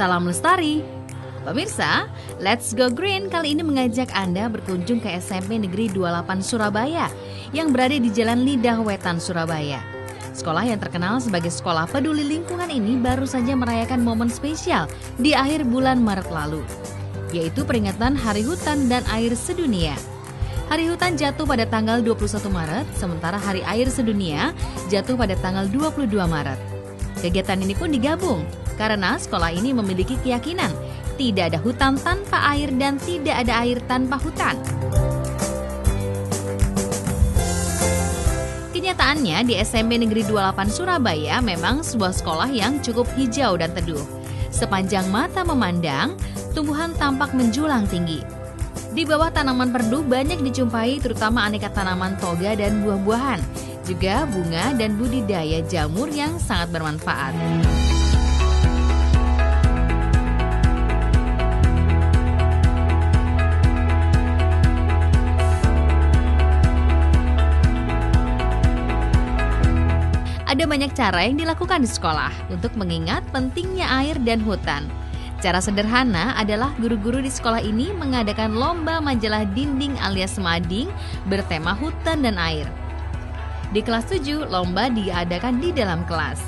Salam lestari. Pemirsa, Let's Go Green kali ini mengajak Anda berkunjung ke SMP Negeri 28 Surabaya yang berada di Jalan Lidah Wetan, Surabaya. Sekolah yang terkenal sebagai sekolah peduli lingkungan ini baru saja merayakan momen spesial di akhir bulan Maret lalu, yaitu peringatan Hari Hutan dan Air Sedunia. Hari Hutan jatuh pada tanggal 21 Maret, sementara Hari Air Sedunia jatuh pada tanggal 22 Maret. Kegiatan ini pun digabung karena sekolah ini memiliki keyakinan tidak ada hutan tanpa air dan tidak ada air tanpa hutan. Kenyataannya di SMP Negeri 28 Surabaya memang sebuah sekolah yang cukup hijau dan teduh. Sepanjang mata memandang, tumbuhan tampak menjulang tinggi. Di bawah tanaman perdu banyak dijumpai terutama aneka tanaman toga dan buah-buahan, juga bunga dan budidaya jamur yang sangat bermanfaat. Ada banyak cara yang dilakukan di sekolah untuk mengingat pentingnya air dan hutan. Cara sederhana adalah guru-guru di sekolah ini mengadakan lomba majalah dinding alias mading bertema hutan dan air. Di kelas 7, lomba diadakan di dalam kelas.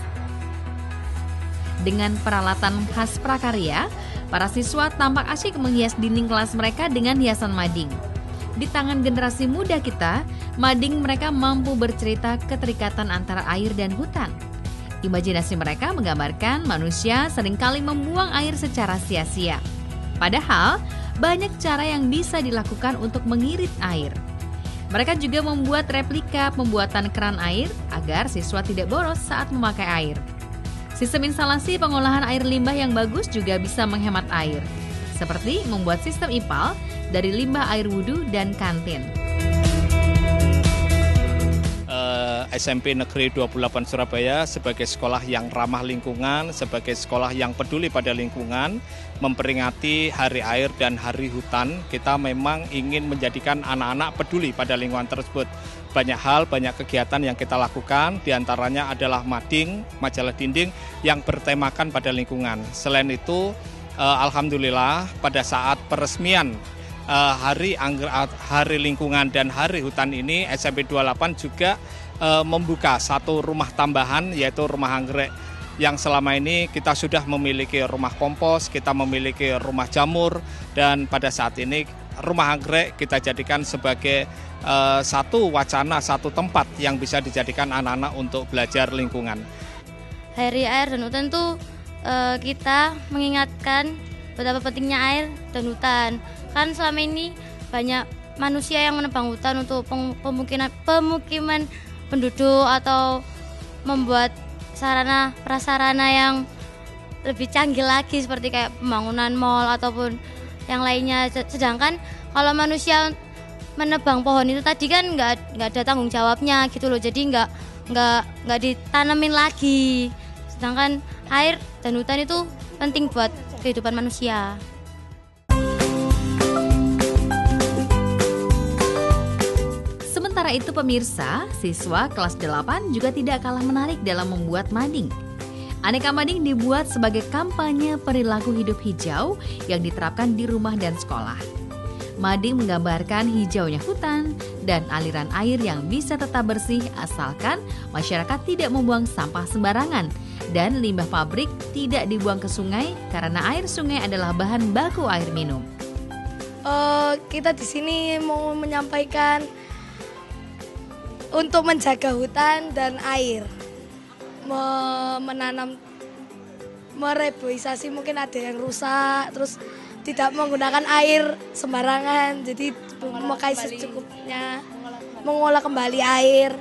Dengan peralatan khas prakarya, para siswa tampak asyik menghias dinding kelas mereka dengan hiasan mading. Di tangan generasi muda kita, mading mereka mampu bercerita keterikatan antara air dan hutan. Imajinasi mereka menggambarkan manusia seringkali membuang air secara sia-sia. Padahal, banyak cara yang bisa dilakukan untuk mengirit air. Mereka juga membuat replika pembuatan keran air agar siswa tidak boros saat memakai air. Sistem instalasi pengolahan air limbah yang bagus juga bisa menghemat air, seperti membuat sistem IPAL dari limbah air wudhu dan kantin. SMP Negeri 28 Surabaya sebagai sekolah yang ramah lingkungan, sebagai sekolah yang peduli pada lingkungan, memperingati Hari Air dan Hari Hutan, kita memang ingin menjadikan anak-anak peduli pada lingkungan tersebut. Banyak hal, banyak kegiatan yang kita lakukan, diantaranya adalah mading, majalah dinding yang bertemakan pada lingkungan. Selain itu, alhamdulillah pada saat peresmian Hari Lingkungan dan Hari Hutan ini, SMP 28 juga membuka satu rumah tambahan, yaitu rumah anggrek, yang selama ini kita sudah memiliki rumah kompos, kita memiliki rumah jamur, dan pada saat ini rumah anggrek kita jadikan sebagai satu wacana, satu tempat yang bisa dijadikan anak-anak untuk belajar lingkungan. Hari Air dan Hutan itu kita mengingatkan betapa pentingnya air dan hutan. Kan selama ini banyak manusia yang menebang hutan untuk pemukiman penduduk atau membuat sarana prasarana yang lebih canggih lagi seperti kayak pembangunan mal ataupun yang lainnya. Sedangkan kalau manusia menebang pohon itu tadi kan nggak ada tanggung jawabnya gitu loh, jadi nggak ditanemin lagi. Sedangkan air dan hutan itu penting buat kehidupan manusia. Sementara itu pemirsa, siswa kelas 8 juga tidak kalah menarik dalam membuat mading. Aneka mading dibuat sebagai kampanye perilaku hidup hijau yang diterapkan di rumah dan sekolah. Mading menggambarkan hijaunya hutan dan aliran air yang bisa tetap bersih asalkan masyarakat tidak membuang sampah sembarangan dan limbah pabrik tidak dibuang ke sungai karena air sungai adalah bahan baku air minum. Kita di sini mau menyampaikan untuk menjaga hutan dan air, menanam, mereboisasi, mungkin ada yang rusak, terus tidak menggunakan air sembarangan, jadi memakai secukupnya, mengolah kembali air.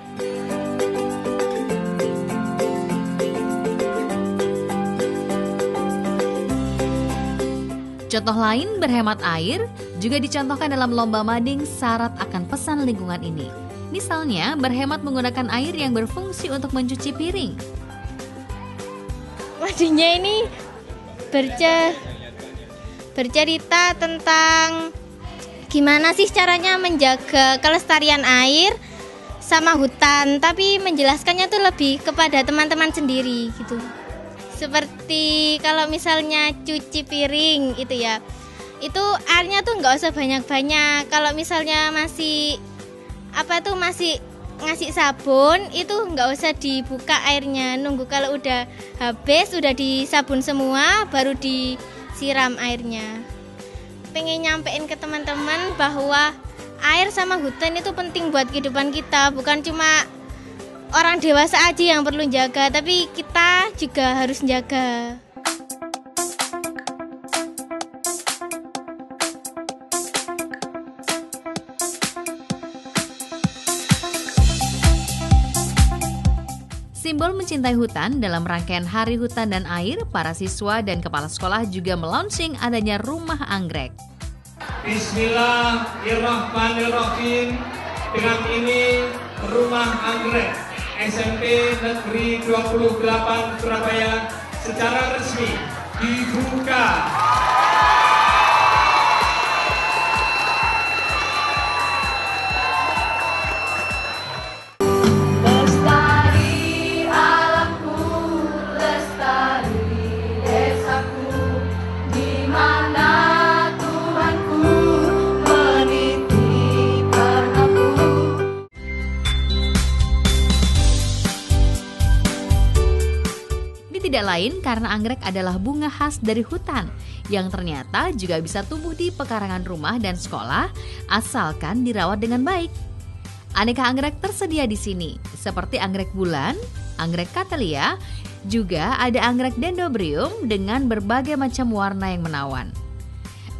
Contoh lain berhemat air juga dicontohkan dalam lomba mading syarat akan pesan lingkungan ini. Misalnya, berhemat menggunakan air yang berfungsi untuk mencuci piring. Madingnya ini bercerita tentang gimana sih caranya menjaga kelestarian air sama hutan, tapi menjelaskannya tuh lebih kepada teman-teman sendiri gitu. Seperti kalau misalnya cuci piring itu ya, itu airnya tuh nggak usah banyak-banyak. Kalau misalnya masih masih ngasih sabun, itu nggak usah dibuka airnya, nunggu kalau udah habis, udah disabun semua, baru disiram airnya. Pengen nyampein ke teman-teman bahwa air sama hutan itu penting buat kehidupan kita, bukan cuma orang dewasa aja yang perlu jaga, tapi kita juga harus jaga. Simbol mencintai hutan dalam rangkaian Hari Hutan dan Air, para siswa dan kepala sekolah juga melaunching adanya rumah anggrek. Bismillahirrahmanirrahim. Dengan ini rumah anggrek SMP Negeri 28 Surabaya secara resmi dibuka. Tidak lain karena anggrek adalah bunga khas dari hutan yang ternyata juga bisa tumbuh di pekarangan rumah dan sekolah asalkan dirawat dengan baik. Aneka anggrek tersedia di sini, seperti anggrek bulan, anggrek Cattleya, juga ada anggrek Dendrobium dengan berbagai macam warna yang menawan.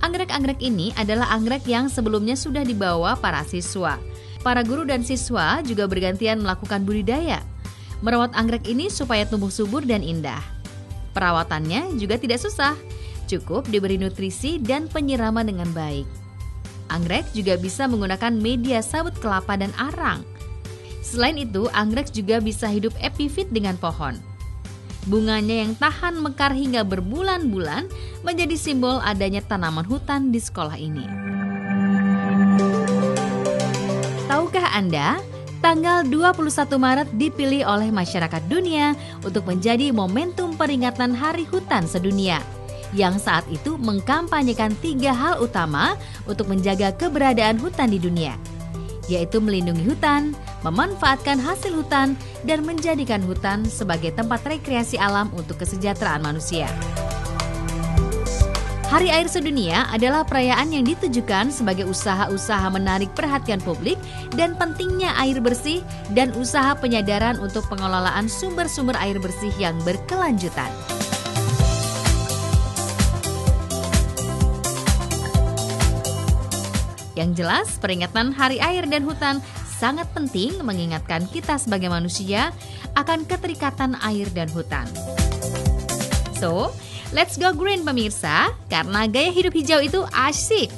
Anggrek-anggrek ini adalah anggrek yang sebelumnya sudah dibawa para siswa. Para guru dan siswa juga bergantian melakukan budidaya. Merawat anggrek ini supaya tumbuh subur dan indah. Perawatannya juga tidak susah, cukup diberi nutrisi dan penyiraman dengan baik. Anggrek juga bisa menggunakan media sabut kelapa dan arang. Selain itu, anggrek juga bisa hidup epifit dengan pohon. Bunganya yang tahan mekar hingga berbulan-bulan menjadi simbol adanya tanaman hutan di sekolah ini. Tahukah Anda? Tanggal 21 Maret dipilih oleh masyarakat dunia untuk menjadi momentum peringatan Hari Hutan Sedunia, yang saat itu mengkampanyekan 3 hal utama untuk menjaga keberadaan hutan di dunia, yaitu melindungi hutan, memanfaatkan hasil hutan, dan menjadikan hutan sebagai tempat rekreasi alam untuk kesejahteraan manusia. Hari Air Sedunia adalah perayaan yang ditujukan sebagai usaha-usaha menarik perhatian publik dan pentingnya air bersih dan usaha penyadaran untuk pengelolaan sumber-sumber air bersih yang berkelanjutan. Yang jelas, peringatan Hari Air dan Hutan sangat penting mengingatkan kita sebagai manusia akan keterikatan air dan hutan. So, let's go green pemirsa, karena gaya hidup hijau itu asyik.